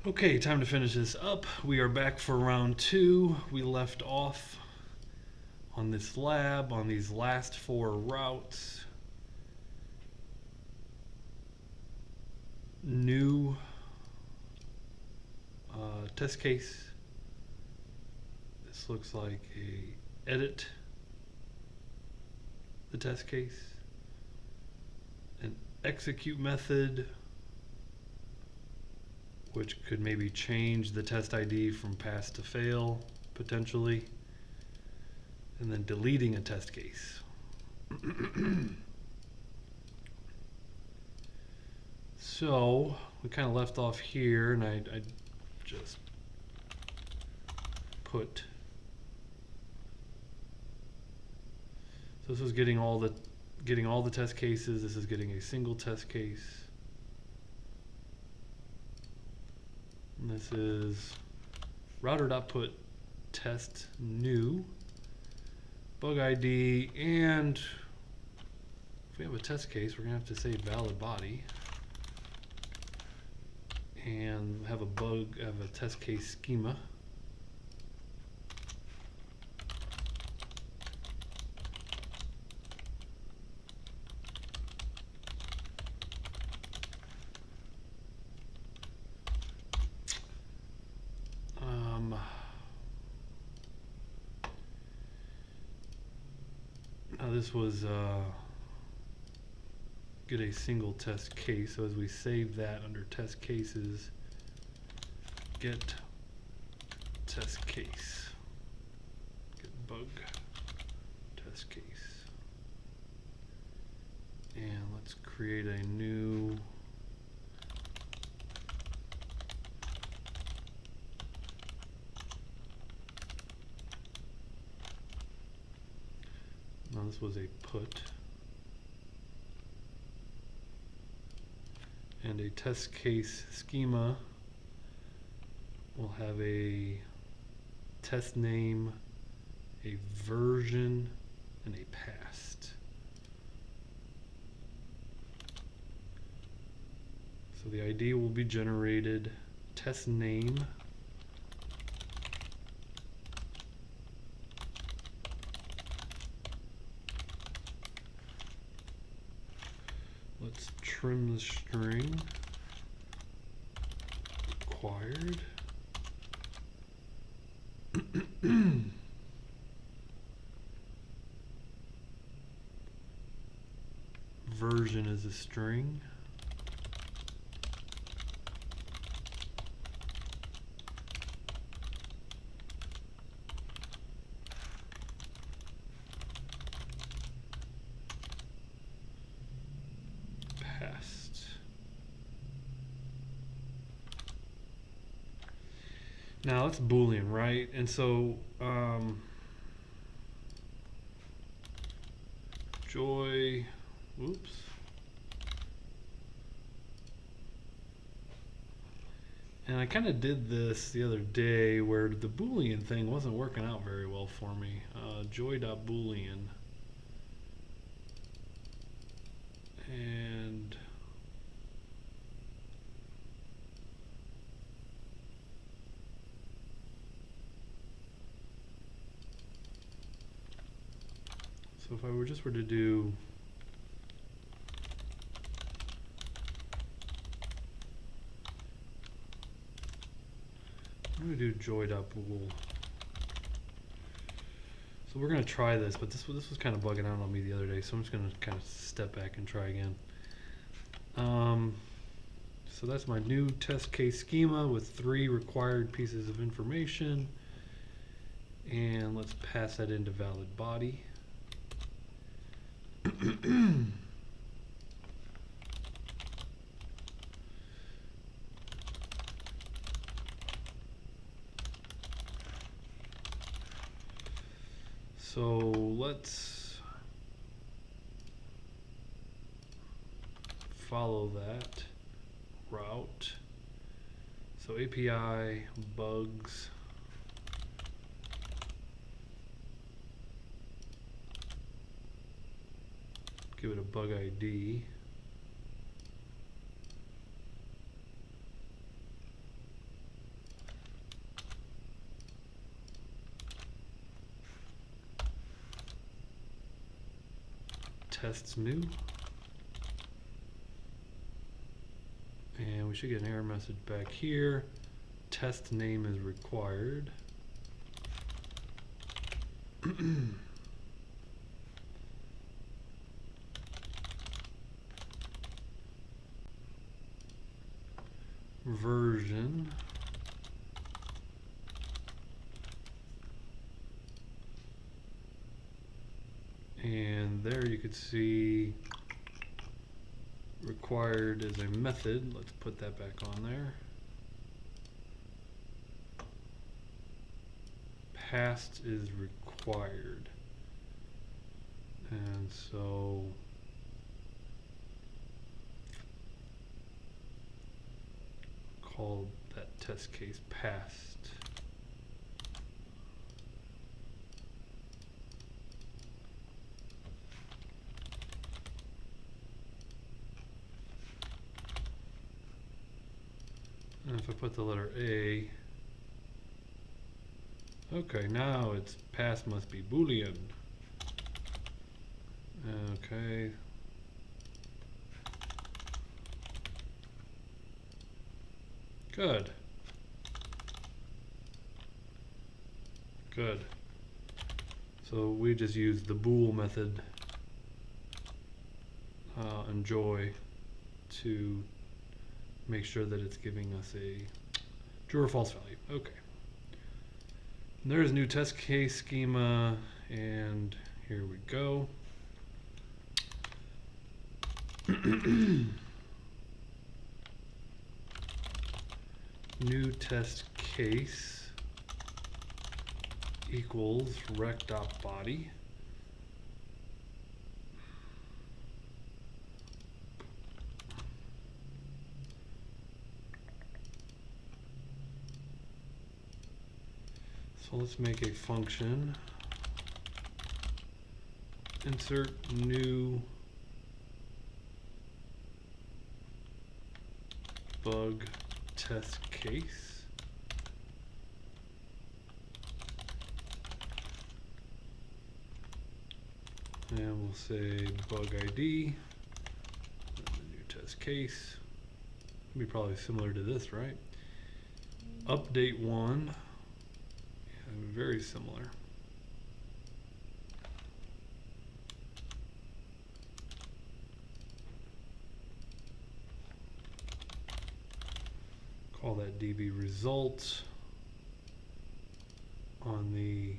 Okay, time to finish this up. We are back for round two. We left off on this lab on these last four routes. New test case. This looks like a edit the test case. An execute method, which could maybe change the test ID from pass to fail, potentially. And then deleting a test case. So we kind of left off here, and I just put. So this was getting all the test cases. This is getting a single test case. And this is router.put test new bug ID, and if we have a test case, we're gonna have to say valid body and have a test case schema. Now this was get a single test case. So as we save that under test cases, get test case, get bug test case, and let's create a new now this was a put and a test case schema will have a test name, a version, and a past. So the ID will be generated, test name, let's trim the string, required, version is a string, past. Now it's Boolean, right? And so joy, oops. And I kind of did this the other day where the Boolean thing wasn't working out very well for me. Joy.boolean. And so if I were to do I'm going to do joy.bool. So we're going to try this, but this was kind of bugging out on me the other day, so I'm just going to kind of step back and try again. So that's my new test case schema with 3 required pieces of information. And let's pass that into valid body. So let's follow that route. So API bugs, give it a bug ID. tests new. And we should get an error message back here. Test name is required. Version. And there you could see required as a method. Let's put that back on there. Passed is required. And so call that test case passed. And if I put the letter A, okay, now it's pass must be Boolean. Okay. Good. Good. So we just use the bool method, enjoy, to make sure that it's giving us a true or false value. Okay. There's new test case schema, and here we go. New test case equals rec.body. So let's make a function. Insert new bug test case. And we'll say bug ID, and the new test case. It'll be probably similar to this, right? Update one, and very similar. Call that DB result on the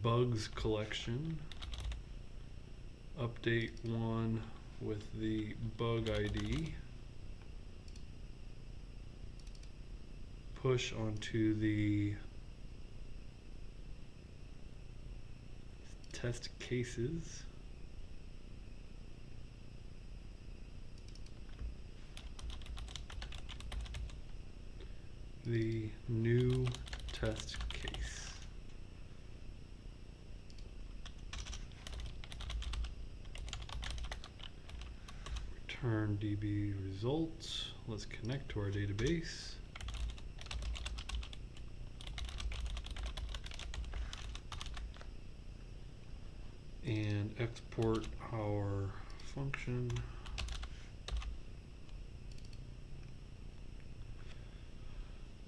bugs collection. Update one with the bug ID. Push onto the test cases. The new test case. Return DB results. Let's connect to our database. And export our function.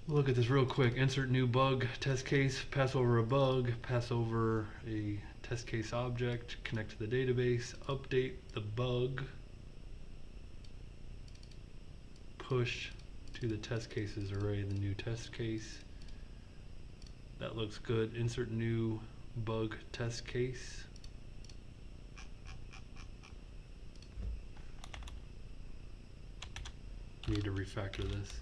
Look at this real quick. Insert new bug test case, pass over a bug, pass over a test case object, connect to the database, update the bug, push to the test cases array, the new test case. That looks good. Insert new bug test case. Need to refactor this.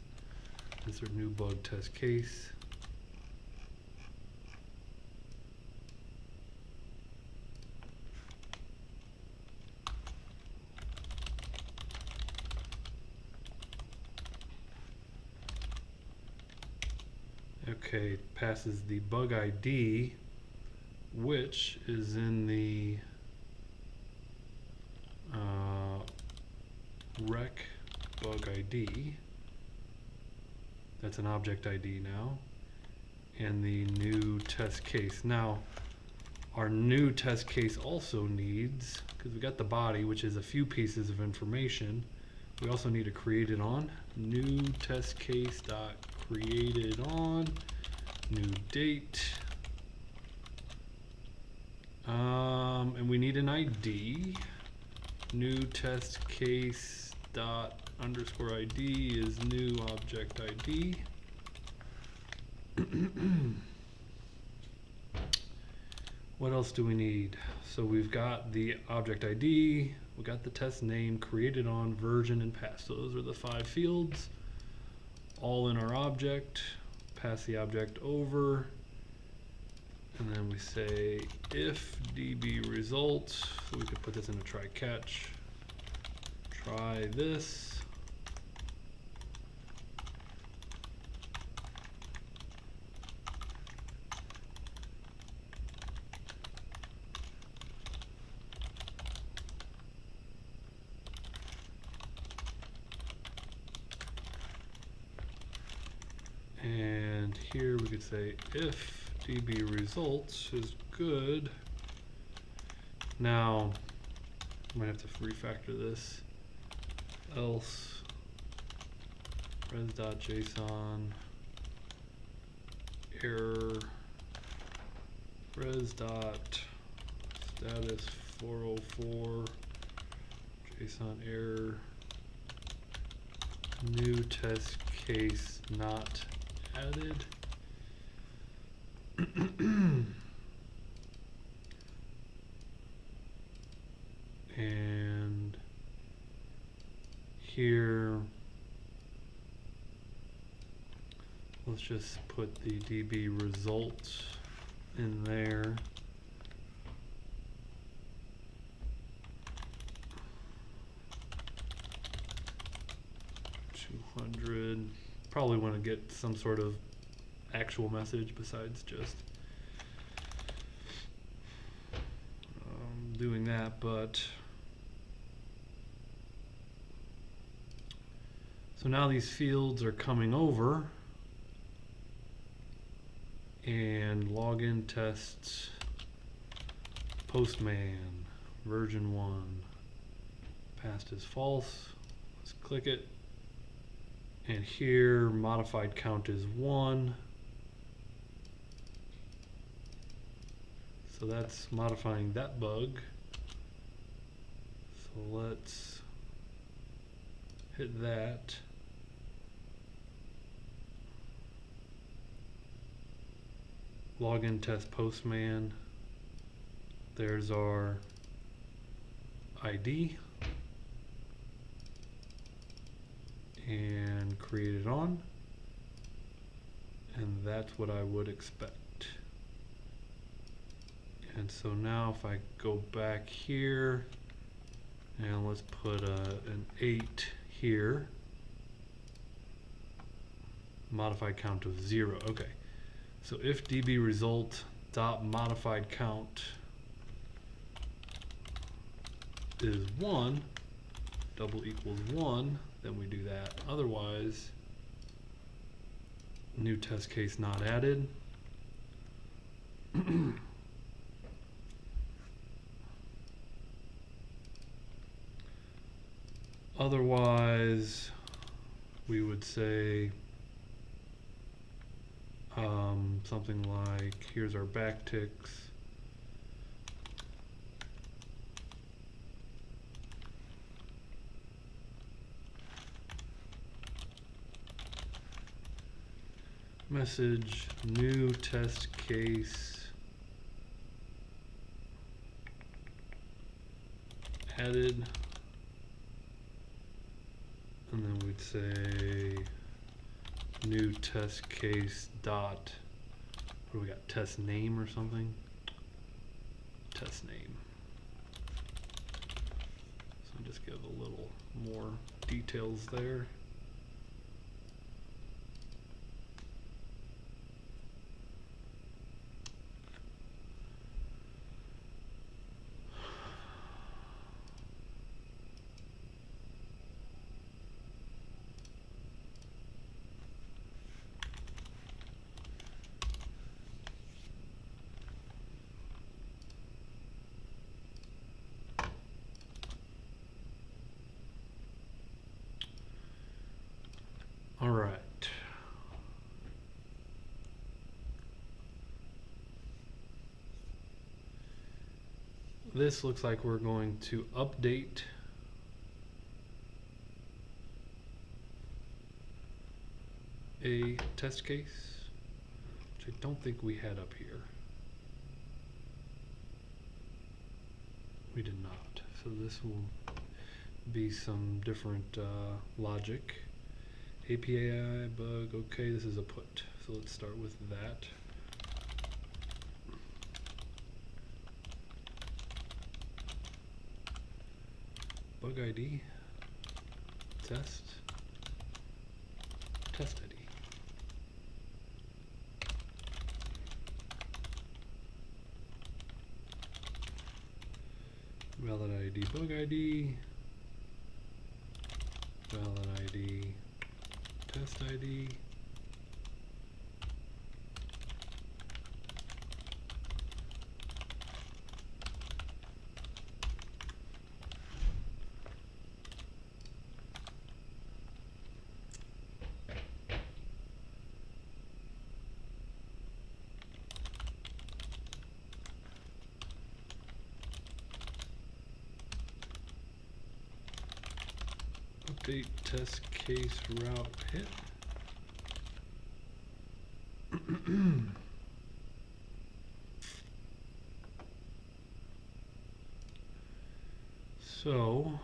Insert new bug test case. Okay, passes the bug ID, which is in the rec bug ID. That's an object ID now. And the new test case. Now, Our new test case also needs, because we got the body, which is a few pieces of information, we also need to create it on. New test case dot created on, new date. And we need an ID. New test case dot underscore ID is new object ID. What else do we need? So we've got the object ID, we got the test name, created on, version, and pass. So those are the 5 fields, all in our object. Pass the object over, and then we say if db results, so we could put this in a try catch, try this. And here we could say if db results is good. Now I might have to refactor this. Else res.json error res.status 404 JSON error new test case not added. And here let's just put the db results in there. Probably want to get some sort of actual message besides just doing that, but so now these fields are coming over, and login tests postman version 1 passed as false. Let's click it. And here, modified count is 1. So that's modifying that bug. So let's hit that. Login test postman. There's our ID. And create it on, and that's what I would expect. And so now if I go back here and let's put an 8 here, modified count of 0. Okay, so if db result dot modified count is 1, double equals 1, then we do that. Otherwise, new test case not added. Otherwise, we would say something like, here's our backticks. Message new test case added, and then we'd say new test case dot, what do we got, test name or something? Test name. So just give a little more details there. All right. This looks like we're going to update a test case, which I don't think we had up here. We did not. So this will be some different logic. API bug, okay, this is a put. So let's start with that. Bug ID, test ID. Valid ID, bug ID, valid ID, test ID. Update test case route hit. So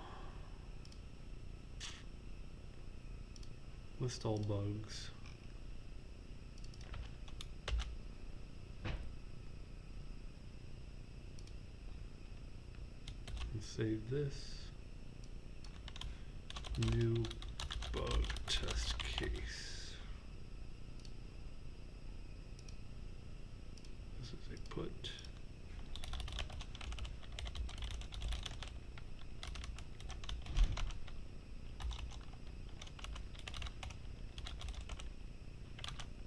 list all bugs. And save this. New bug test case. This is a put.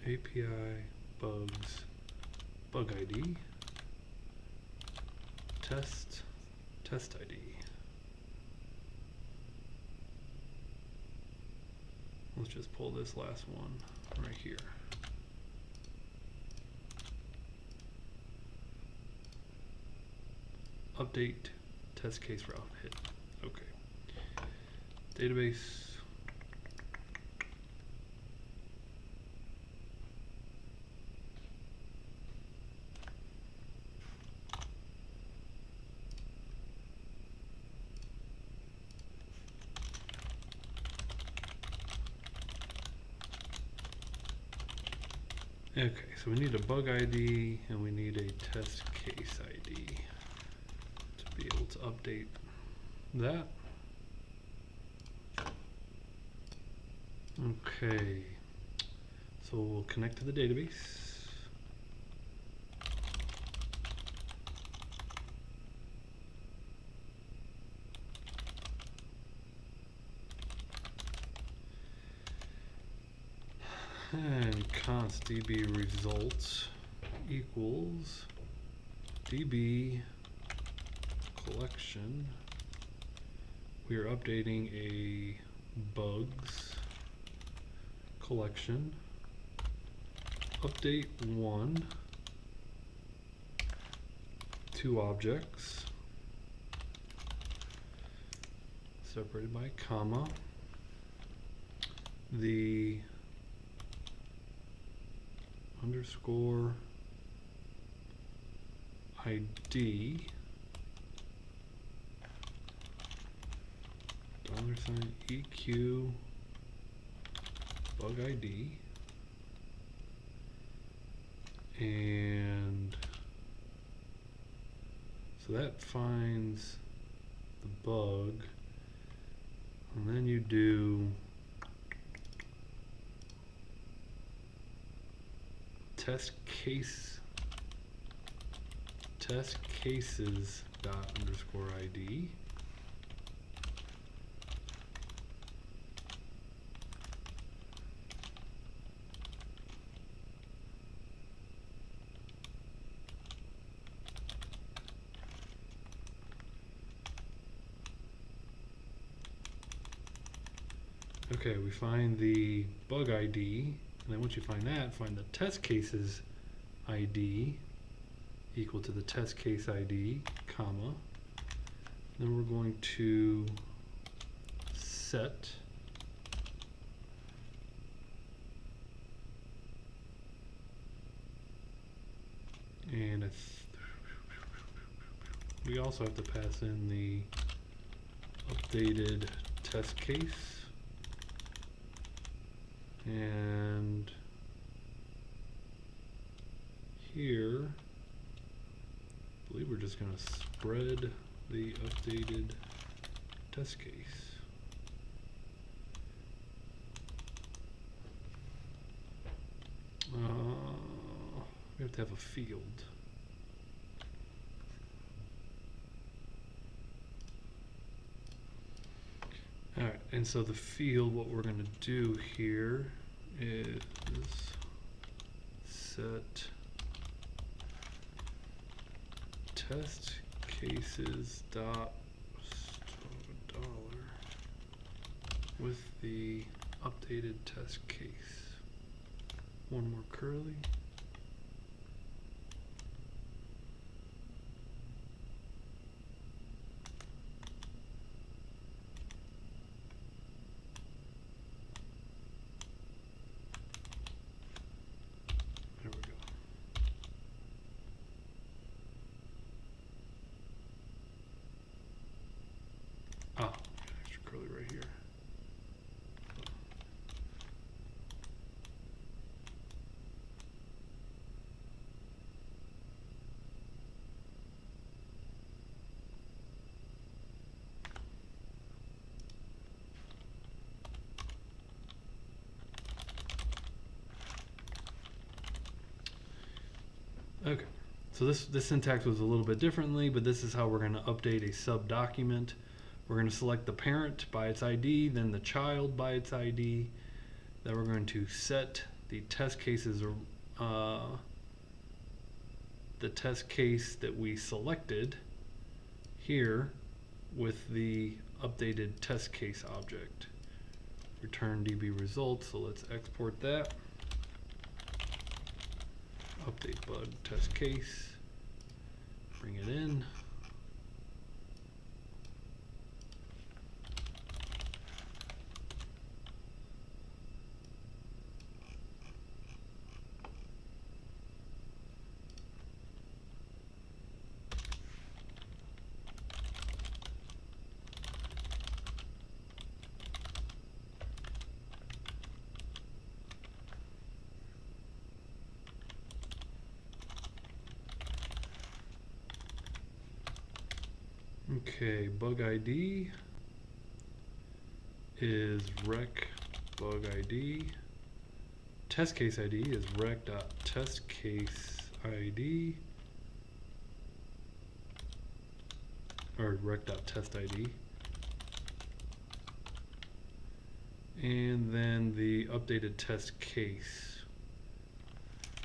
API bugs bug ID test ID. Let's just pull this last one right here. Update test case route hit. Okay. Database. Okay, so we need a bug ID and we need a test case ID to be able to update that. Okay, so we'll connect to the database. And const db results equals db collection. We are updating a bugs collection. Update one, two objects separated by comma. The underscore ID $EQ bug ID, and so that finds the bug, and then you do test cases dot underscore ID. Okay, we find the bug ID, and then once you find that, find the test cases ID equal to the test case ID, comma. Then we're going to set and we also have to pass in the updated test case, and here I believe we're just going to spread the updated test case. We have to have a field. Alright, and so the field, what we're going to do here is set test cases dot $, with the updated test case. One more curly. There we go. Ah, extra curly right here. Okay, so this syntax was a little bit differently, but this is how we're going to update a sub document. We're going to select the parent by its ID, then the child by its ID. Then we're going to set the test cases, the test case that we selected here with the updated test case object. Return DB results, so let's export that. Update bug test case, bring it in. Okay, bug ID is rec bug ID. Test case ID is rec.testCaseID or rec.testID. And then the updated test case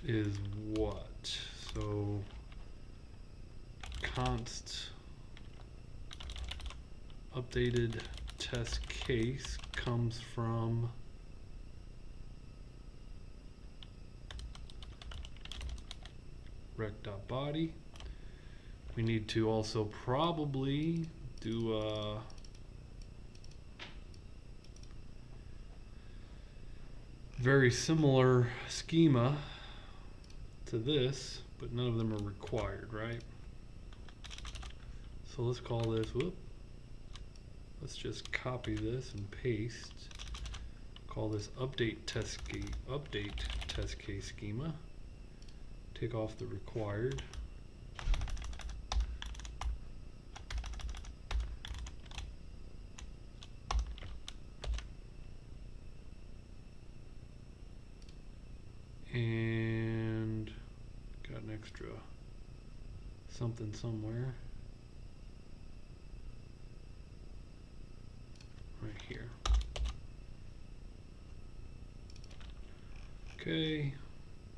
is what? So const updated test case comes from rec.body. We need to also probably do a very similar schema to this, but none of them are required, right? So let's call this, let's just copy this and paste. Call this update test case schema. Take off the required. And got an extra something somewhere. Right here. Okay,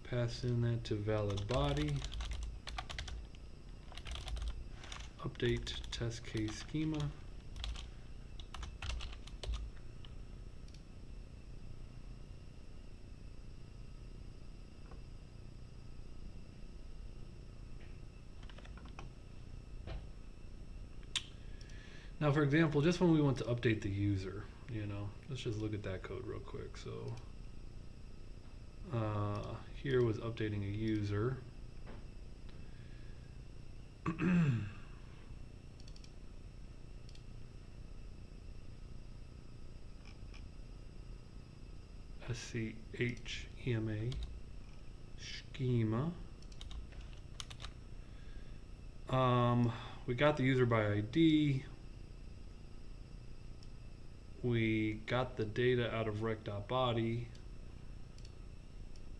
pass in that to valid body. Update test case schema. Now, for example, just when we want to update the user, let's just look at that code real quick. So here was updating a user. SCHEMA schema. We got the user by ID. We got the data out of rec.body.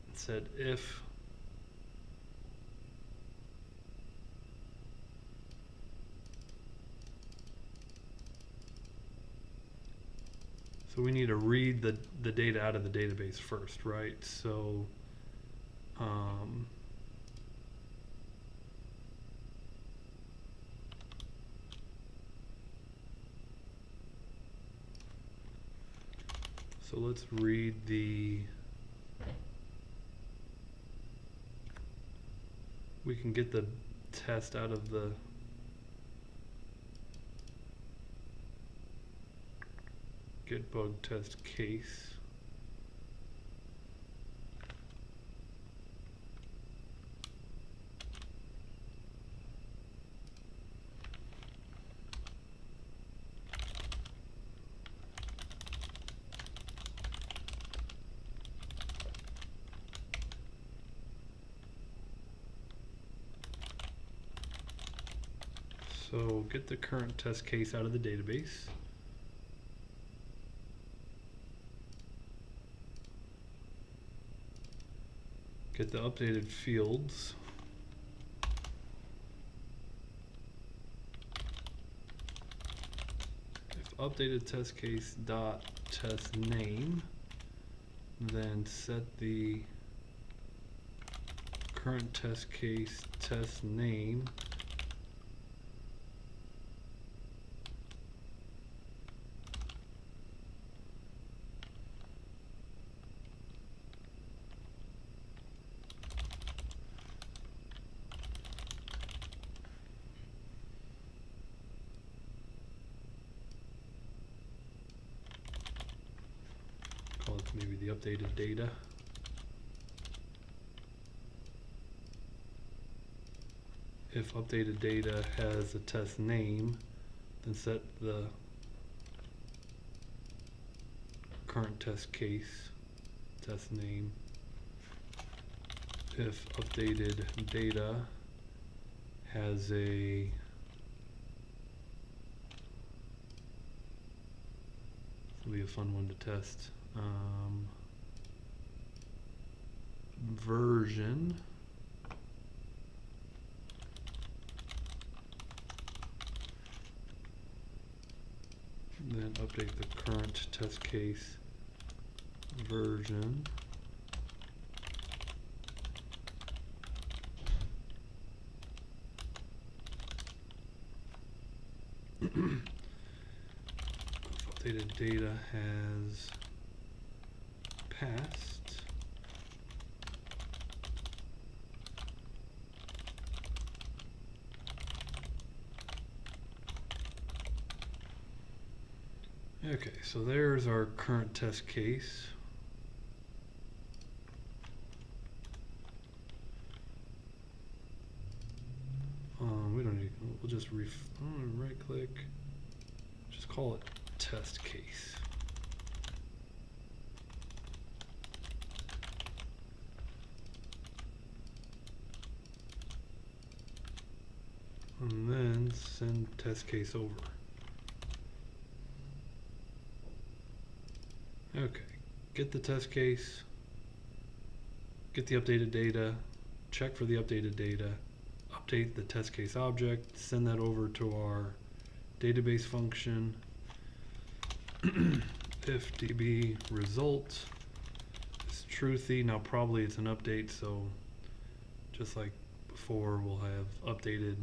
It said if so we need to read the data out of the database first, right? So so let's read we can get the test out of the get bug test case. So get the current test case out of the database. Get the updated fields. If updated test case dot test name, then set the current test case test name call it maybe the updated data. If updated data has a test name, then set the current test case test name. If updated data has a this will be a fun one to test. Version then update the current test case version. If updated data has passed, okay, so there's our current test case. We don't need, we'll just right click, just call it test case. And then send test case over. Okay, get the test case, get the updated data, check for the updated data, update the test case object, send that over to our database function. If db result is truthy, now probably it's an update, so just like before we'll have updated,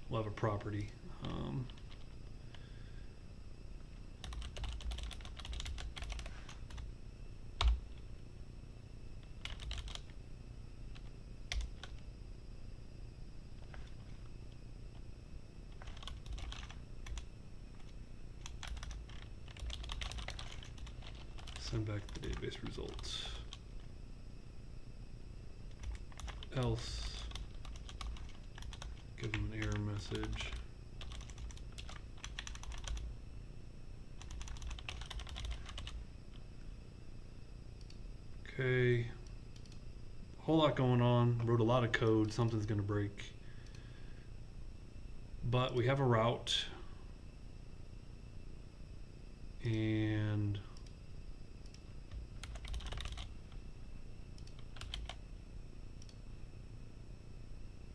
we'll have a property. send back the database results. Else, give them an error message. Okay, whole lot going on, wrote a lot of code, something's gonna break. But we have a route, and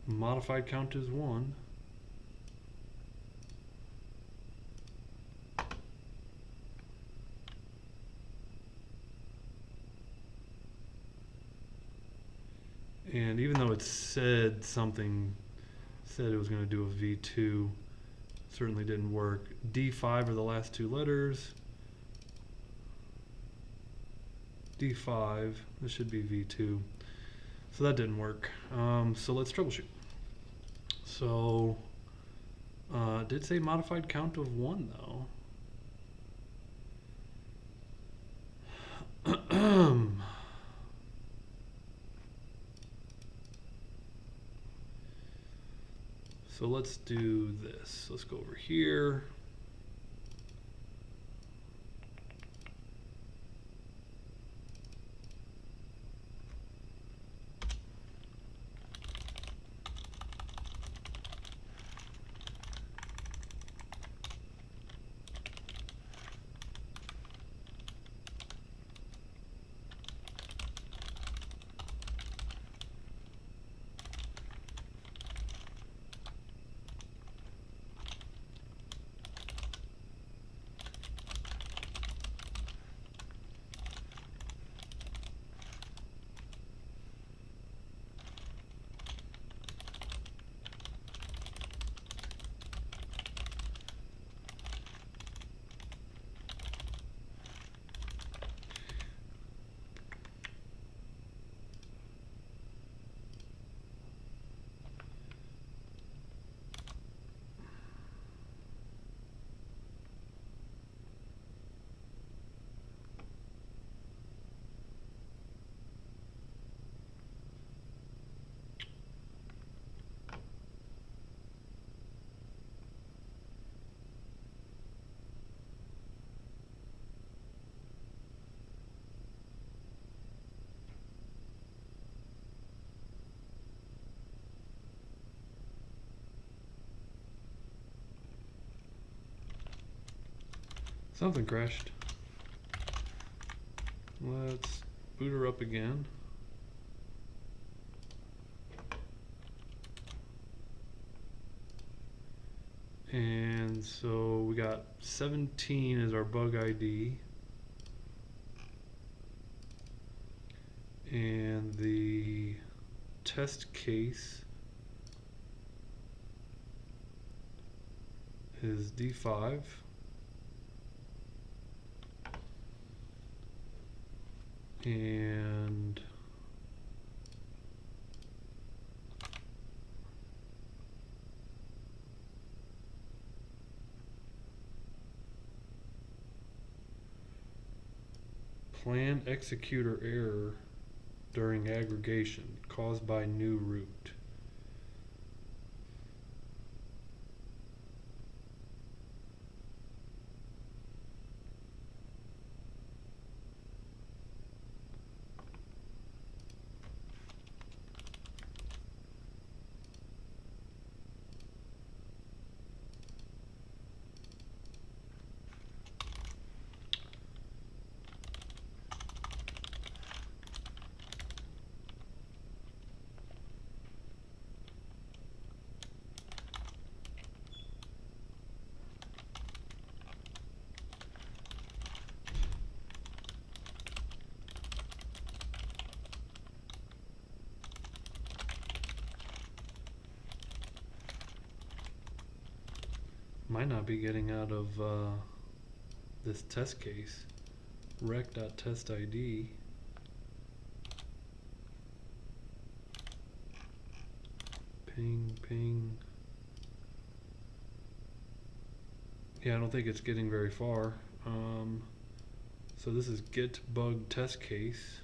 modified count is 1. And even though it said something, said it was going to do a V2, certainly didn't work. D5 are the last 2 letters. D5, this should be V2. So that didn't work. So let's troubleshoot. So, it did say modified count of 1 though. So let's do this. Let's go over here. Something crashed. Let's boot her up again. And so we got 17 as our bug ID. And the test case is D5. And plan executor error during aggregation caused by new root. Might not be getting out of this test case. rec.testid. Ping, ping. Yeah, I don't think it's getting very far. So this is get bug test case.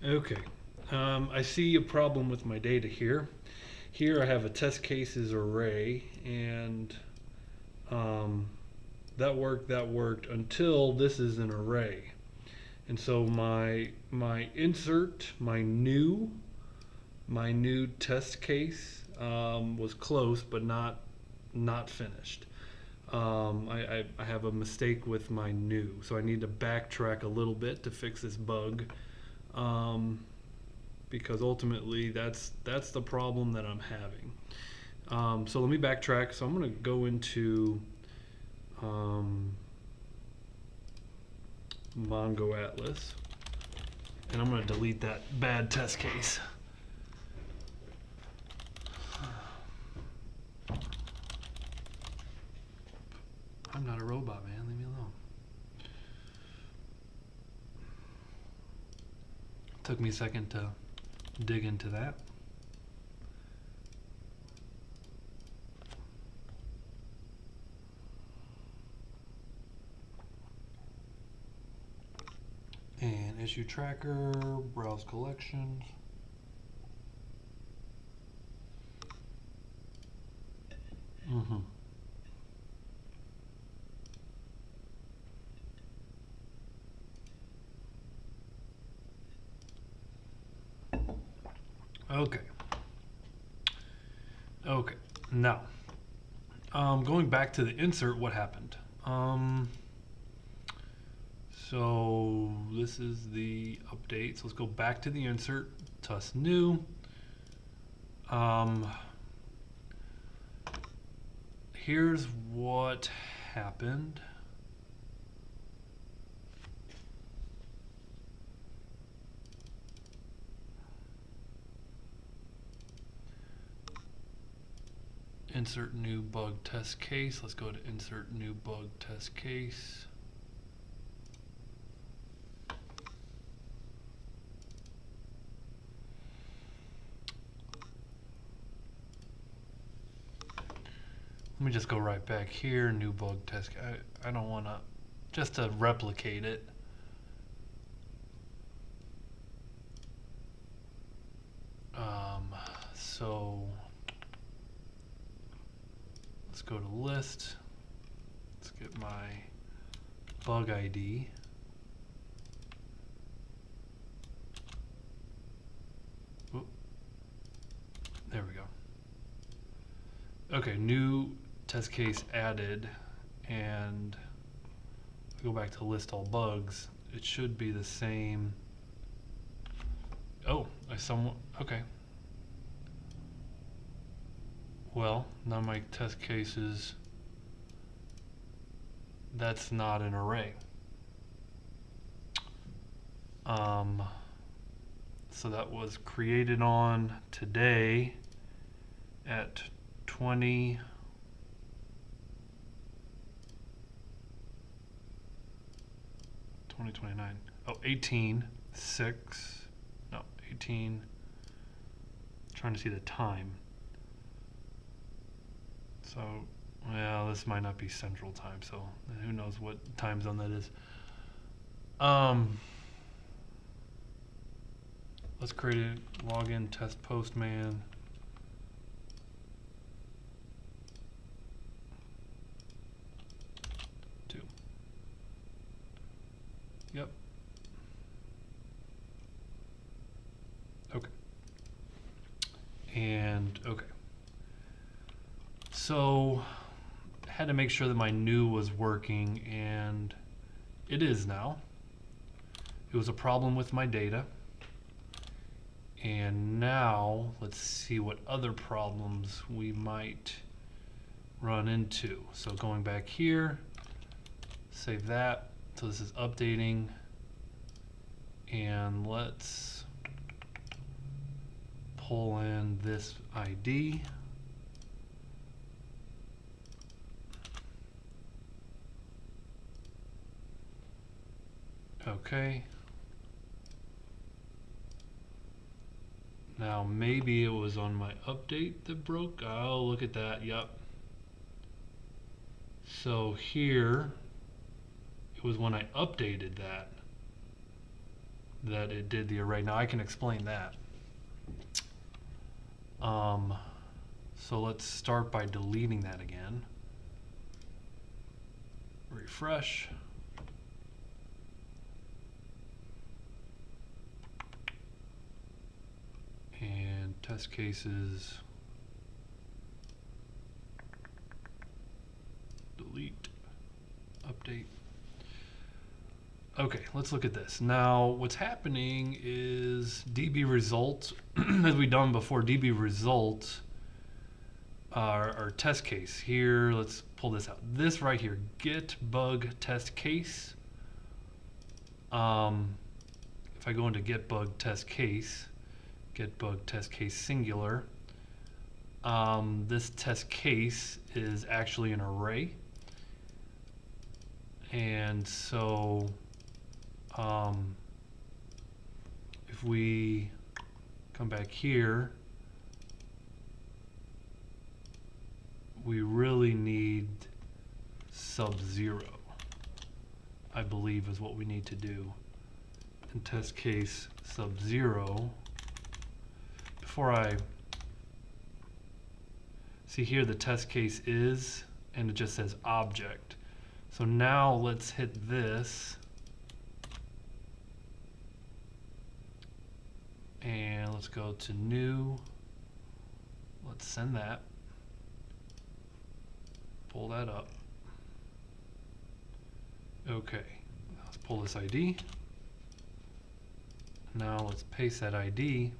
Okay, I see a problem with my data here. Here I have a test cases array, and that worked until this is an array. And so my insert, my new test case was close, but not finished. I have a mistake with my new, so I need to backtrack a little bit to fix this bug. Because ultimately that's the problem that I'm having. So let me backtrack. So I'm going to go into Mongo Atlas, and I'm going to delete that bad test case. I'm not a robot, man. Leave me alone. Took me a second to dig into that. And issue tracker, browse collections. Okay. Okay. Now, going back to the insert, what happened? So this is the update. So let's go back to the insert, TUS new. Here's what happened. Insert new bug test case. Let's go to insert new bug test case. Let me just go right back here, new bug test. I don't want to, just to replicate it. So let's go to list. Let's get my bug ID. Whoop. There we go. Okay, new test case added, and I go back to list all bugs. It should be the same. Oh, okay. Well, now my test cases, that's not an array. So that was created on today at 2029. Oh, 18:6. No, 18. Trying to see the time. So, well, this might not be Central Time, so who knows what time zone that is. Let's create a login test postman. Yep. Okay. And okay. So I had to make sure that my new was working, and it is now. It was a problem with my data. And now let's see what other problems we might run into. So going back here, save that. So this is updating. And let's pull in this ID. Okay. Now maybe it was on my update that broke. Oh, look at that. Yep. So here, it was when I updated that it did the array. Now I can explain that. So let's start by deleting that again. Refresh. And test cases. Delete. Update. Okay, let's look at this. Now, what's happening is DB result, as we've done before, DB result, our test case. Here, let's pull this out. This right here, get bug test case. If I go into get bug test case singular, this test case is actually an array. And so if we come back here, we really need sub-0, I believe is what we need to do. In test case sub-0, before I see here the test case is, and it just says object. So now let's hit this, and let's go to new. Let's send that. Pull that up. Okay, let's pull this ID. Now let's paste that ID.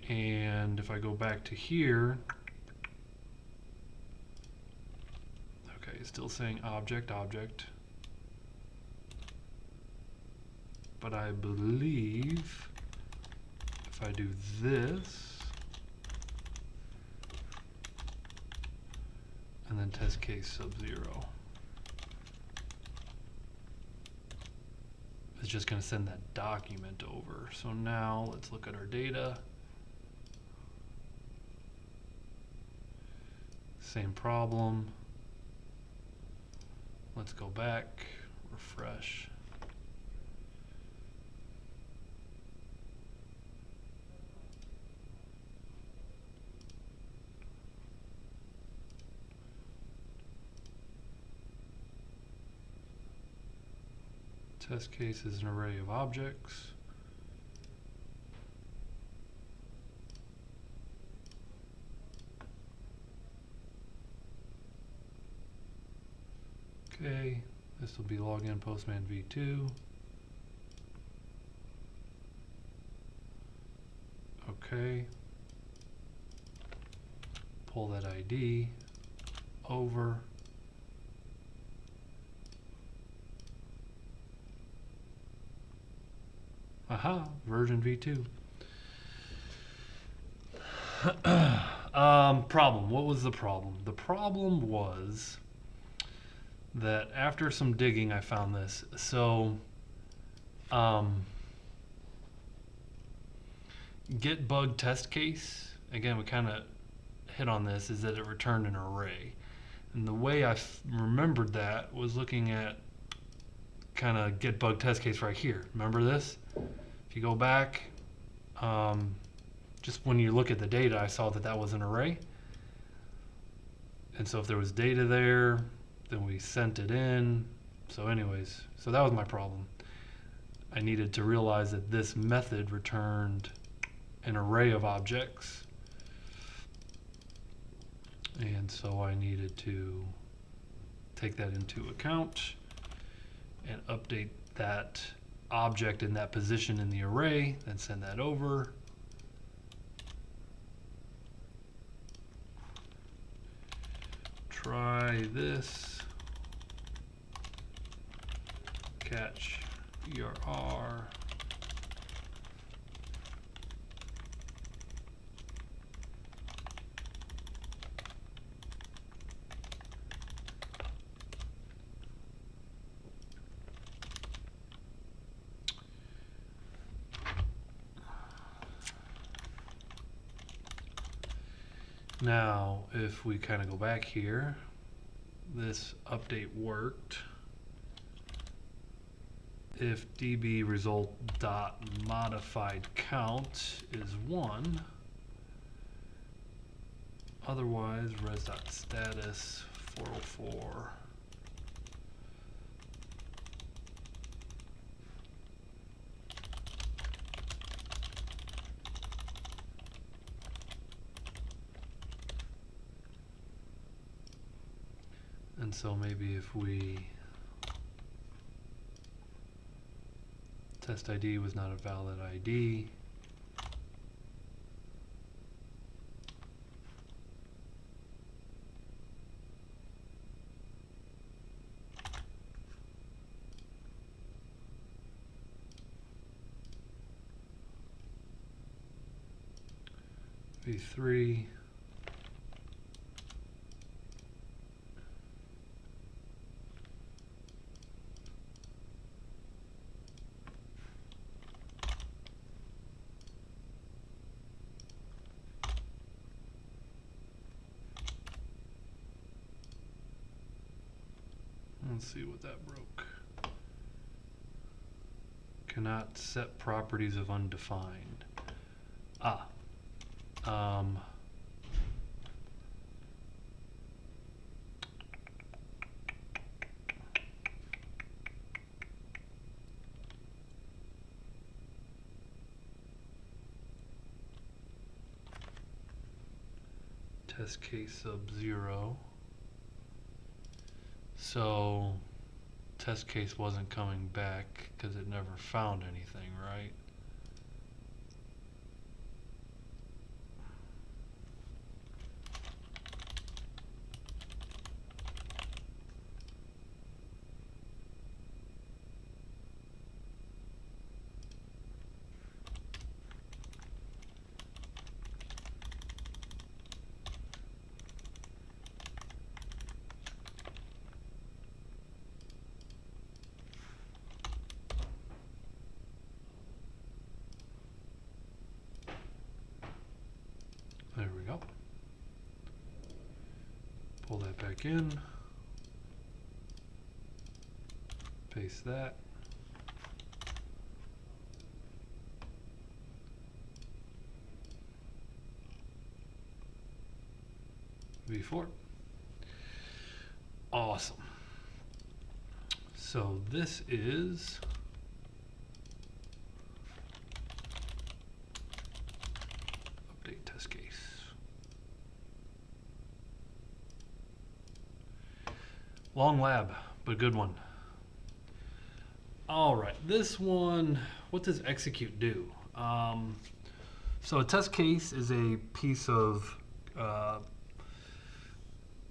And if I go back to here, okay, it's still saying object, object. But I believe if I do this, and then test case sub-0, it's just going to send that document over. So now let's look at our data. Same problem. Let's go back, refresh. Test case is an array of objects. Okay, this will be login postman v2. Okay. Pull that ID over. Aha, version v2. Problem. What was the problem? The problem was that after some digging, I found this. So, get bug test case, again, we kind of hit on this, is that it returned an array. And the way I remembered that was looking at kind of get bug test case right here. Remember this? If you go back, just when you look at the data, I saw that that was an array. And so if there was data there, then we sent it in, So anyways, so that was my problem. I needed to realize that this method returned an array of objects. And so I needed to take that into account and update that object in that position in the array, then send that over. Try this, catch ERR. Now, if we kind of go back here, this update worked. If db result dot modified count is 1, otherwise res dot status 404. And so maybe if we test ID was not a valid ID, v3 let's see what that broke. Cannot set properties of undefined. Test case sub 0. So test case wasn't coming back because it never found anything, right? There we go. Pull that back in. Paste that. V4. Awesome. So this is update test case. Long lab, but good one. All right, this one, what does execute do? So a test case is a piece of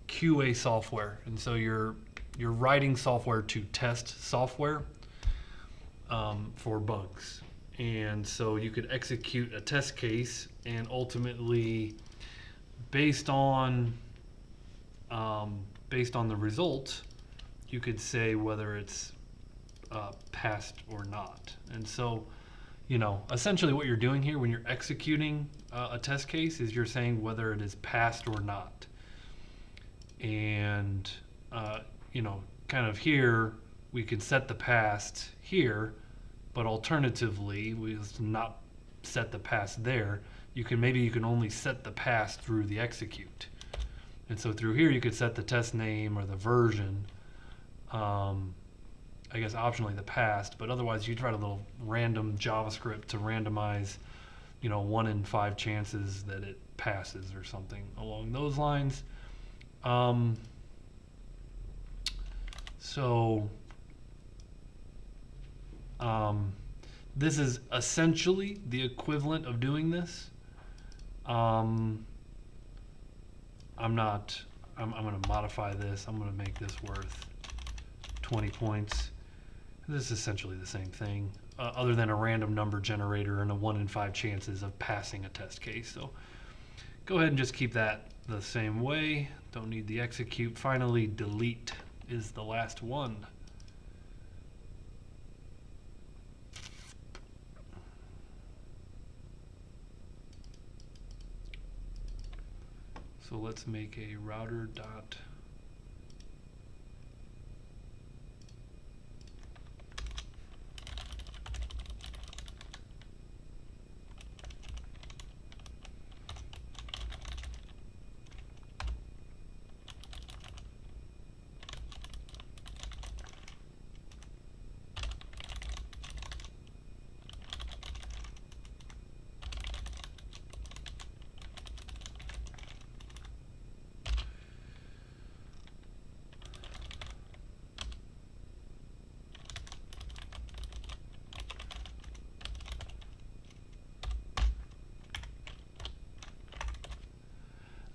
QA software, and so you're writing software to test software for bugs, and so you could execute a test case, and ultimately, based on the result, you could say whether it's passed or not. And so, you know, essentially what you're doing here when you're executing a test case is you're saying whether it is passed or not. And you know, kind of here we could set the passed here, but alternatively we just not set the passed there. You can only set the passed through the execute. And so through here you could set the test name or the version, I guess optionally the past, but otherwise you'd write a little random JavaScript to randomize, 1 in 5 chances that it passes or something along those lines. So this is essentially the equivalent of doing this. I'm going to modify this. I'm going to make this worth 20 points. This is essentially the same thing, other than a random number generator and a 1 in 5 chances of passing a test case. So go ahead and just keep that the same way. Don't need the execute. Finally, delete is the last one. So let's make a router dot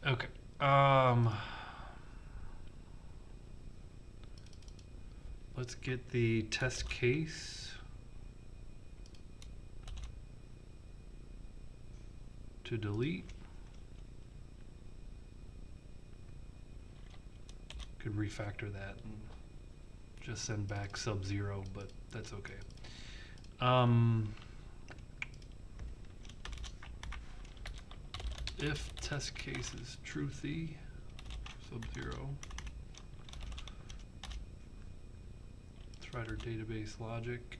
Okay. Let's get the test case to delete. Could refactor that and just send back sub-0, but that's okay. If test case is truthy, sub-0. Let's write our database logic.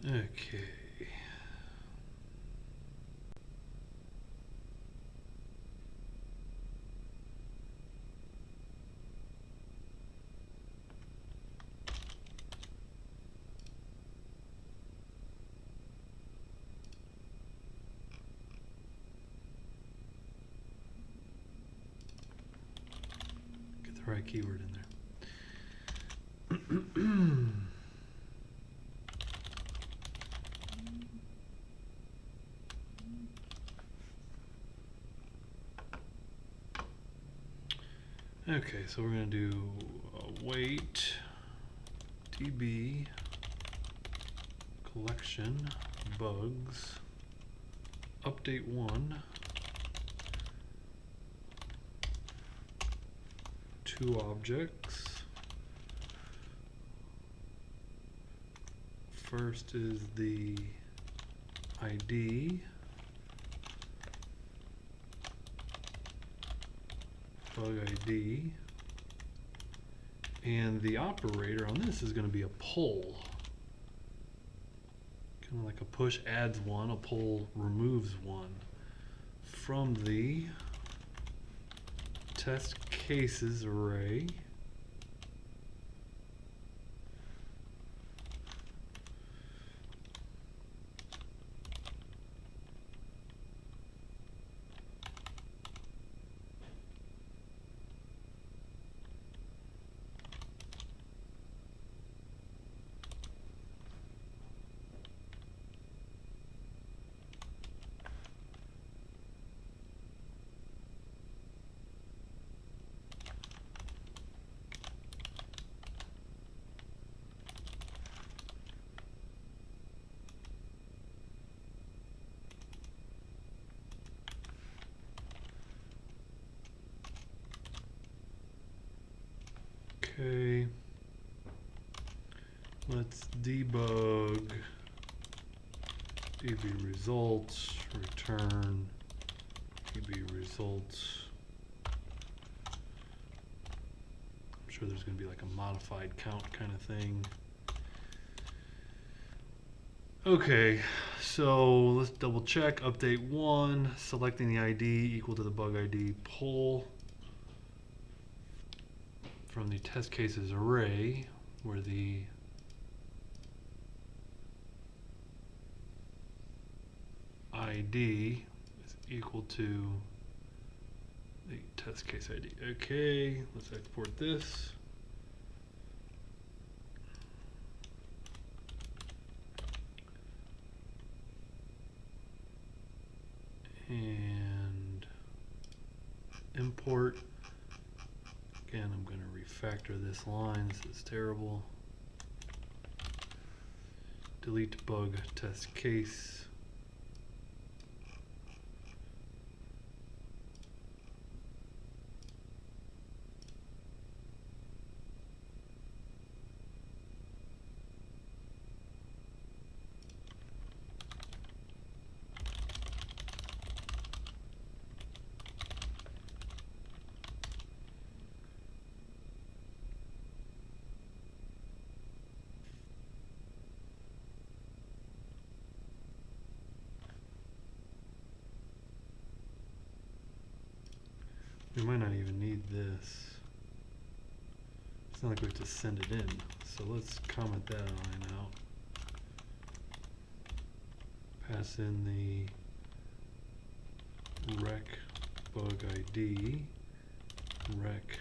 Okay. Get the right keyword in there. Okay, so we're going to do await db collection bugs update 1 2 objects. First is the ID, bug ID, and the operator on this is going to be a pull. Kind of like a push adds 1, a pull removes 1 from the test cases array. Okay. Let's debug db results, return db results. I'm sure there's going to be like a modified count kind of thing. Okay, so let's double check. Update 1, selecting the ID equal to the bug ID, pull from the test cases array where the ID is equal to the test case ID. Okay, let's export this. And import. Again, I'm going to refactor this line. This is terrible. Delete bug test case. We might not even need this. It's not like we have to send it in. So let's comment that line out. Pass in the rec bug ID, rec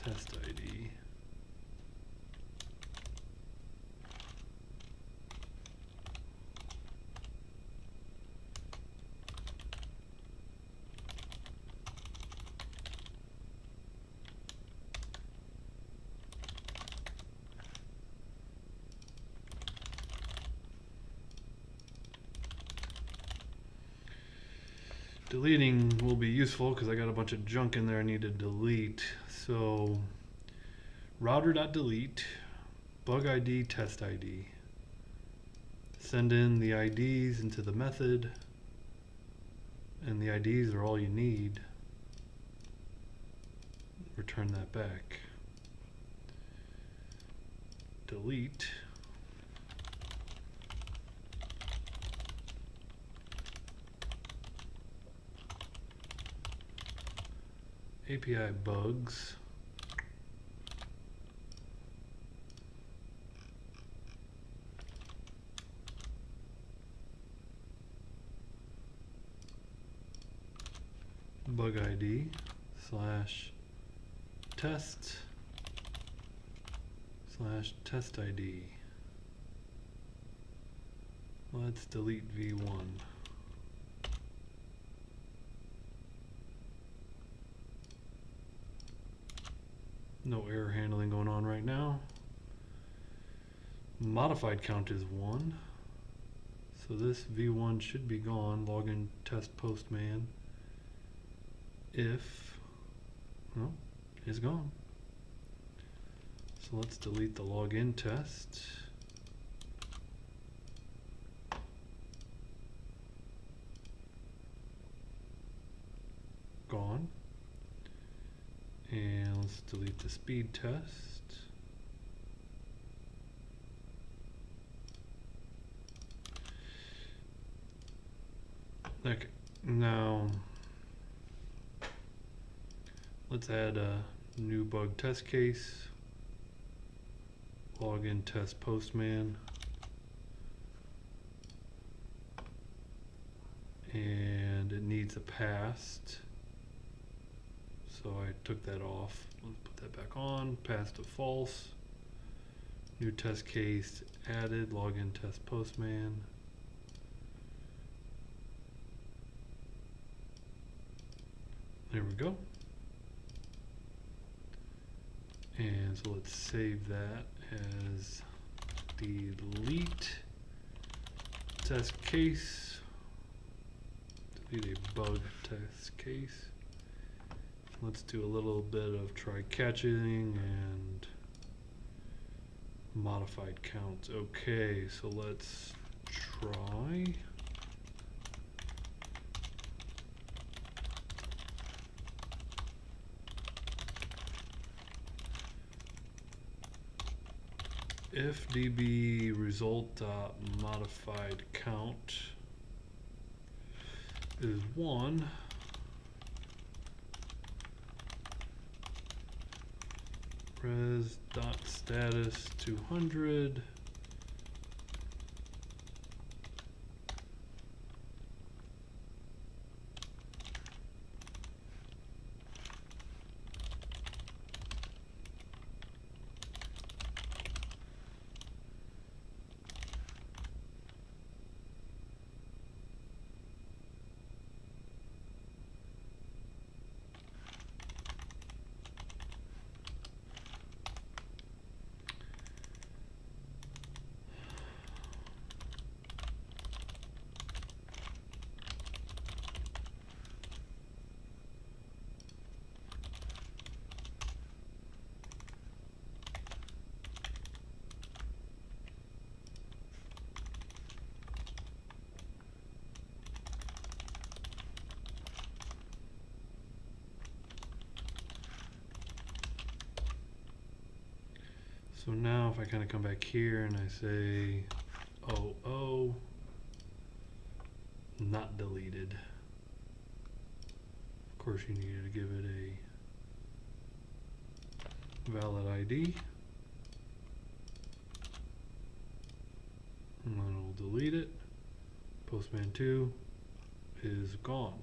test ID. Deleting will be useful because I got a bunch of junk in there I need to delete. So router.delete bug ID test ID. Send in the IDs into the method, and the IDs are all you need. Return that back. Delete. API bugs. Bug ID slash test slash test ID. Let's delete v1. No error handling going on right now. Modified count is 1. So this v1 should be gone. Login test postman. If, no, it's gone. So let's delete the login test. Gone. And let's delete the speed test. Okay, now let's add a new bug test case. Login test postman. And it needs a past. So I took that off. Let's put that back on. Pass to false. New test case added. Login test postman. There we go. And so let's save that as delete test case. Delete a bug test case. Let's do a little bit of try catching and Modified counts. Okay, so let's try. If db result modified count is 1, res dot status 200 So now if I kind of come back here and I say oh, not deleted. Of course you needed to give it a valid ID. And then we'll delete it. Postman 2 is gone.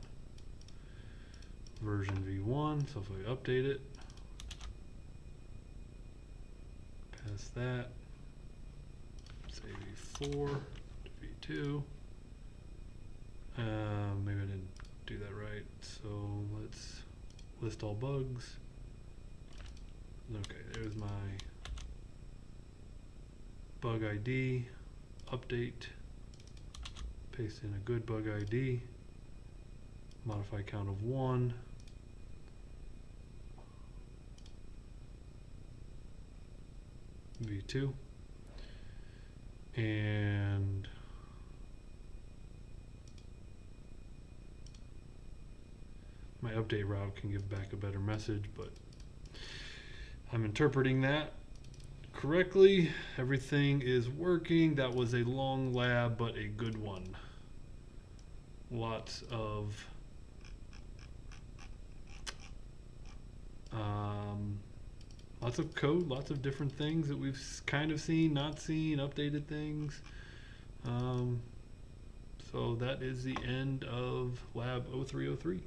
Version v1, so if I update it, past that, say v4 to v2. Maybe I didn't do that right, so let's list all bugs. Okay, there's my bug ID, update, paste in a good bug ID, modify count of 1, v2, and my update route can give back a better message, but I'm interpreting that correctly. Everything is working. That was a long lab, but a good one. Lots of code, lots of different things that we've kind of seen, not seen, updated things. So that is the end of Lab 0303.